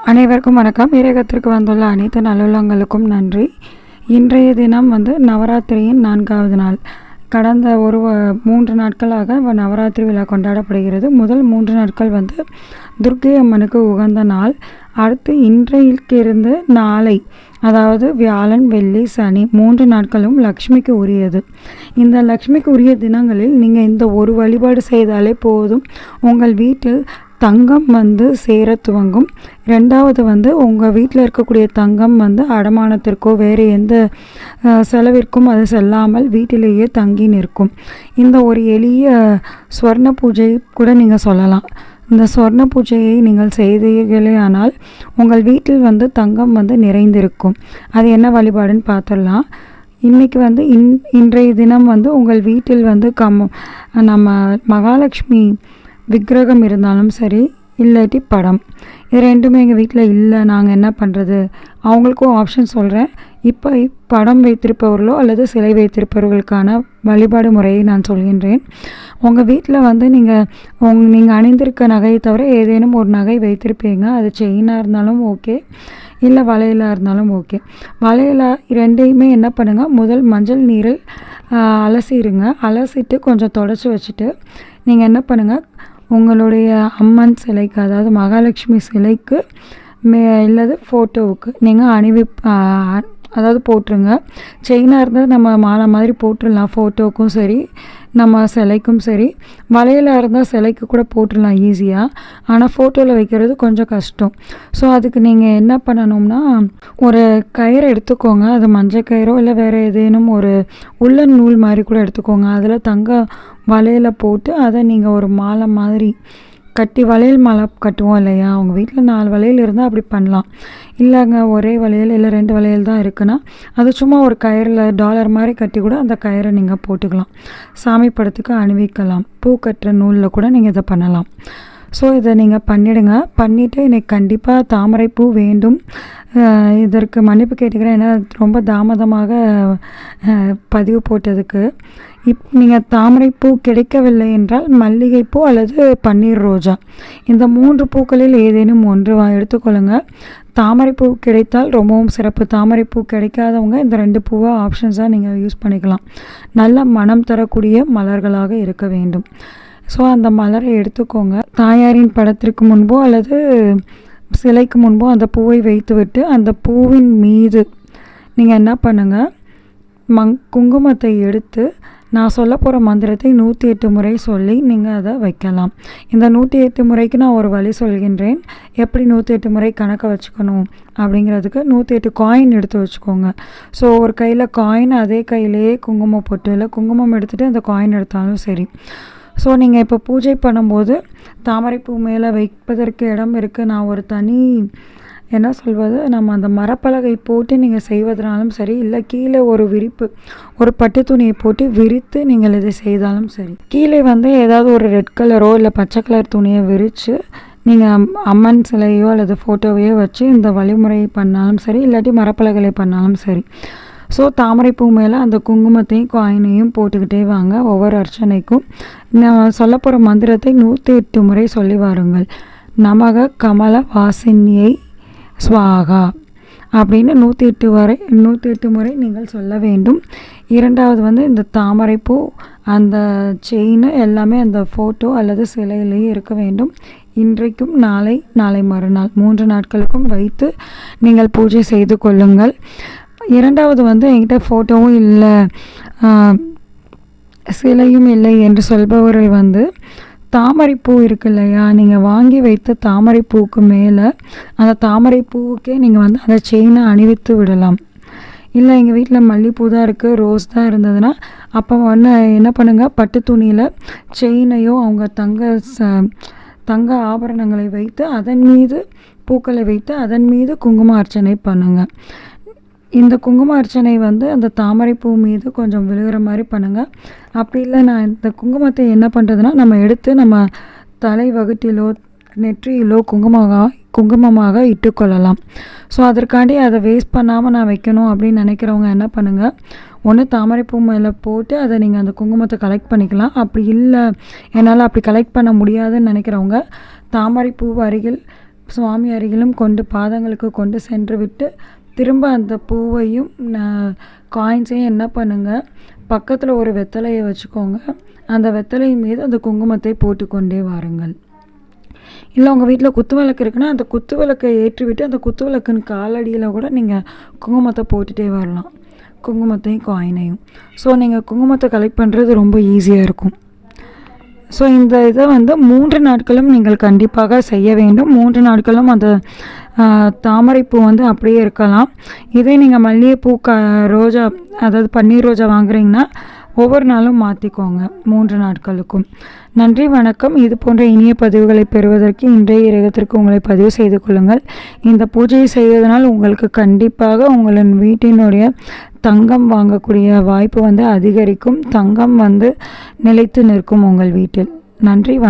அனைவருக்கும் வணக்கம். இறைகத்திற்கு வந்துள்ள அனைத்து நல்லுள்ளங்களுக்கும் நன்றி. இன்றைய தினம் நவராத்திரியின் 4வது நாள். கடந்த 3 நாட்களாக நவராத்திரி விழா கொண்டாடப்படுகிறது. முதல் 3 நாட்கள் துர்க்கை அம்மனுக்கு உகந்த நாள். அடுத்து இன்றையிலிருந்து நாளை, அதாவது வியாழன், வெள்ளி, சனி 3 நாட்களும் லக்ஷ்மிக்கு உரியது. இந்த லக்ஷ்மிக்கு உரிய தினங்களில் நீங்கள் இந்த ஒரு வழிபாடு செய்தாலே போதும், உங்கள் வீட்டில் தங்கம் சேர துவங்கும். ரெண்டாவது உங்கள் வீட்டில் இருக்கக்கூடிய தங்கம் அடமானத்திற்கோ வேறு எந்த செலவிற்கும் அது செல்லாமல் வீட்டிலேயே தங்கி நிற்கும். இந்த ஒரு எளிய ஸ்வர்ண பூஜை கூட நீங்கள் சொல்லலாம். இந்த ஸ்வர்ண பூஜையை நீங்கள் செய்தீர்களே ஆனால் உங்கள் வீட்டில் தங்கம் நிறைந்திருக்கும். அது என்ன வழிபாடுன்னு பார்த்துடலாம். இன்றைக்கி இன்றைய தினம் உங்கள் வீட்டில் நம்ம மகாலட்சுமி விக்கிரகம் இருந்தாலும் சரி, இல்லாட்டி படம், இது ரெண்டுமே எங்கள் வீட்டில் இல்லை, நாங்கள் என்ன பண்ணுறது? அவங்களுக்கும் ஆப்ஷன் சொல்கிறேன். இப்போ படம் வைத்திருப்பவர்களோ அல்லது சிலை வைத்திருப்பவர்களுக்கான வழிபாடு முறையை நான் சொல்கின்றேன். உங்கள் வீட்டில் நீங்கள் அணிந்திருக்க நகையை தவிர ஏதேனும் ஒரு நகை வைத்திருப்பீங்க. அது செயினாக இருந்தாலும் ஓகே, இல்லை வளையலாக இருந்தாலும் ஓகே. வளையலா ரெண்டையுமே என்ன பண்ணுங்கள், முதல் மஞ்சள் நீரில் அலசிடுங்க. அலசிட்டு கொஞ்சம் தொடச்சி வச்சுட்டு நீங்கள் என்ன பண்ணுங்கள், உங்களுடைய அம்மன் சிலைக்கு, அதாவது மகாலட்சுமி சிலைக்கு இல்லது ஃபோட்டோவுக்கு நீங்கள் அதாவது போட்டுருங்க. செயினாக இருந்தால் நம்ம மாலை மாதிரி போட்டுடலாம், ஃபோட்டோவுக்கும் சரி நம்ம சிலைக்கும் சரி. வளையலாக இருந்தால் சிலைக்கு கூட போட்டுடலாம் ஈஸியாக. ஆனால் ஃபோட்டோவில் வைக்கிறது கொஞ்சம் கஷ்டம். ஸோ அதுக்கு நீங்கள் என்ன பண்ணணும்னா, ஒரு கயிறு எடுத்துக்கோங்க. அது மஞ்சள் கயிறோ இல்லை வேறு ஏதேனும் ஒரு உள்ளன் நூல் மாதிரி கூட எடுத்துக்கோங்க. அதில் தங்க வளையலை போட்டு அதை நீங்கள் ஒரு மாலை மாதிரி கட்டி, வளையல் மாலை கட்டுவோம் இல்லையா, அவங்க வீட்டில் 4 வளையல் இருந்தால் அப்படி பண்ணலாம். இல்லைங்க ஒரே வளையல் இல்லை 2 வளையல் தான் இருக்குன்னா அது சும்மா ஒரு கயிறில் டாலர் மாதிரி கட்டி கூட அந்த கயிறை நீங்கள் போட்டுக்கலாம். சாமி படத்துக்கு அணிவிக்கலாம். பூ கட்டுற நூலில் கூட நீங்கள் இதை பண்ணலாம். ஸோ இதை நீங்கள் பண்ணிவிடுங்க. பண்ணிவிட்டு எனக்கு கண்டிப்பாக தாமரைப்பூ வேண்டும். இதற்கு மன்னிப்பு கேட்டுக்கிறேன், ஏன்னா ரொம்ப தாமதமாக பதிவு போட்டதுக்கு. நீங்கள் தாமரைப்பூ கிடைக்கவில்லை என்றால் மல்லிகைப்பூ அல்லது பன்னீர் ரோஜா, இந்த 3 பூக்களில் ஏதேனும் ஒன்று எடுத்துக்கொள்ளுங்கள். தாமரைப்பூ கிடைத்தால் ரொம்பவும் சிறப்பு. தாமரைப்பூ கிடைக்காதவங்க இந்த 2 பூவை ஆப்ஷன்ஸாக நீங்கள் யூஸ் பண்ணிக்கலாம். நல்ல மனம் தரக்கூடிய மலர்களாக இருக்க வேண்டும். ஸோ அந்த மலரை எடுத்துக்கோங்க. தாயாரின் படத்திற்கு முன்போ அல்லது சிலைக்கு முன்போ அந்த பூவை வைத்துவிட்டு அந்த பூவின் மீது நீங்கள் என்ன பண்ணுங்கள், குங்குமத்தை எடுத்து நான் சொல்ல போகிற மந்திரத்தை 108 முறை சொல்லி நீங்கள் அதை வைக்கலாம். இந்த 108 முறைக்கு நான் ஒரு வழி சொல்கின்றேன். எப்படி 108 முறை கணக்கை வச்சுக்கணும் அப்படிங்கிறதுக்கு 108 காயின் எடுத்து வச்சுக்கோங்க. ஸோ ஒரு கையில் காயின், அதே கையிலேயே குங்குமம் போட்டு, இல்லை குங்குமம் எடுத்துகிட்டு அந்த காயின் எடுத்தாலும் சரி. ஸோ நீங்கள் இப்போ பூஜை பண்ணும்போது தாமரைப்பூ மேலே வைப்பதற்கு இடம் இருக்குது. நான் ஒரு தனி என்ன சொல்வது, நம்ம அந்த மரப்பலகை போட்டு நீங்கள் செய்வதனாலும் சரி, இல்லை கீழே ஒரு விரிப்பு, ஒரு பட்டு துணியை போட்டு விரித்து நீங்கள் இதை செய்தாலும் சரி. கீழே ஏதாவது ஒரு ரெட் கலரோ இல்லை பச்சை கலர் துணியை விரித்து நீங்கள் அம்மன் சிலையோ அல்லது ஃபோட்டோவையோ வச்சு இந்த வழிமுறையை பண்ணாலும் சரி, இல்லாட்டி மரப்பலகை பண்ணாலும் சரி. ஸோ தாமரைப்பூ மேலே அந்த குங்குமத்தையும் காயினையும் போட்டுக்கிட்டே வாங்க. ஒவ்வொரு அர்ச்சனைக்கும் நான் சொல்ல போகிற மந்திரத்தை 108 முறை சொல்லி வாருங்கள். நமக கமல வாசினியை ஸ்வாகா அப்படின்னு 108 முறை நீங்கள் சொல்ல வேண்டும். இரண்டாவது இந்த தாமரைப்பூ, அந்த செயின் எல்லாமே அந்த ஃபோட்டோ அல்லது சிலையிலேயே இருக்க வேண்டும். இன்றைக்கும் நாளை மறுநாள் 3 நாட்களுக்கும் வைத்து நீங்கள் பூஜை செய்து கொள்ளுங்கள். இரண்டாவது என்கிட்ட ஃபோட்டோவும் இல்லை, சிலையும் இல்லை என்று சொல்பவர்கள் தாமரைப்பூ இருக்கு இல்லையா, நீங்கள் வாங்கி வைத்த தாமரைப்பூவுக்கு மேலே அந்த தாமரைப்பூவுக்கே நீங்கள் அந்த செயினை அணிவித்து விடலாம். இல்லை எங்கள் வீட்டில் மல்லிகைப்பூ தான் இருக்குது, ரோஸ் தான் இருந்ததுன்னா அப்போ என்ன பண்ணுங்கள், பட்டு துணியில் செயினையோ அவங்க தங்க ஆபரணங்களை வைத்து அதன் மீது பூக்களை வைத்து அதன் மீது குங்கும அர்ச்சனை பண்ணுங்கள். இந்த குங்கும அர்ச்சனை அந்த தாமரைப்பூ மீது கொஞ்சம் விழுகிற மாதிரி பண்ணுங்கள். அப்படி இல்லை, நான் இந்த குங்குமத்தை என்ன பண்ணுறதுன்னா, நம்ம எடுத்து நம்ம தலை வகுட்டிலோ நெற்றியிலோ குங்குமமாக இட்டுக்கொள்ளலாம். ஸோ அதற்காண்டி அதை வேஸ்ட் பண்ணாமல் நான் வைக்கணும் அப்படின்னு நினைக்கிறவங்க என்ன பண்ணுங்கள், ஒன்று தாமரைப்பூ மேலே போட்டு அதை நீங்கள் அந்த குங்குமத்தை கலெக்ட் பண்ணிக்கலாம். அப்படி இல்லை, என்னால் அப்படி கலெக்ட் பண்ண முடியாதுன்னு நினைக்கிறவங்க தாமரைப்பூ அருகில் சுவாமி அருகிலும் கொண்டு பாதங்களுக்கு கொண்டு சென்று விட்டு திரும்ப அந்த பூவையும் காயின்ஸையும் என்ன பண்ணுங்கள், பக்கத்தில் ஒரு வெத்தலையை வச்சுக்கோங்க. அந்த வெத்தலை மீது அந்த குங்குமத்தை போட்டுக்கொண்டே வாருங்கள். இல்லை உங்கள் வீட்டில் குத்து விளக்கு இருக்குன்னா அந்த குத்து விளக்கை ஏற்றிவிட்டு அந்த குத்து விளக்குன்னு காலடியில் கூட நீங்கள் குங்குமத்தை போட்டுகிட்டே வரலாம், குங்குமத்தையும் காயினையும். ஸோ நீங்கள் குங்குமத்தை கலெக்ட் பண்ணுறது ரொம்ப ஈஸியாக இருக்கும். ஸோ இந்த இதை 3 நாட்களும் நீங்கள் கண்டிப்பாக செய்ய வேண்டும். 3 நாட்களும் அந்த தாமரைப்பூ அப்படியே இருக்கலாம். இதே நீங்கள் மல்லிகைப்பூ ரோஜா, அதாவது பன்னீர் ரோஜா வாங்குறீங்கன்னா ஒவ்வொரு நாளும் மாற்றிக்கோங்க 3 நாட்களுக்கும். நன்றி, வணக்கம். இது போன்ற இனிய பதிவுகளை பெறுவதற்கு இன்றைய இரகத்திற்கு உங்களை பதிவு செய்து கொள்ளுங்கள். இந்த பூஜையை செய்வதனால் உங்களுக்கு கண்டிப்பாக உங்களின் வீட்டினுடைய தங்கம் வாங்கக்கூடிய வாய்ப்பு அதிகரிக்கும். தங்கம் நிலைத்து நிற்கும் உங்கள் வீட்டில். நன்றி, வணக்கம்.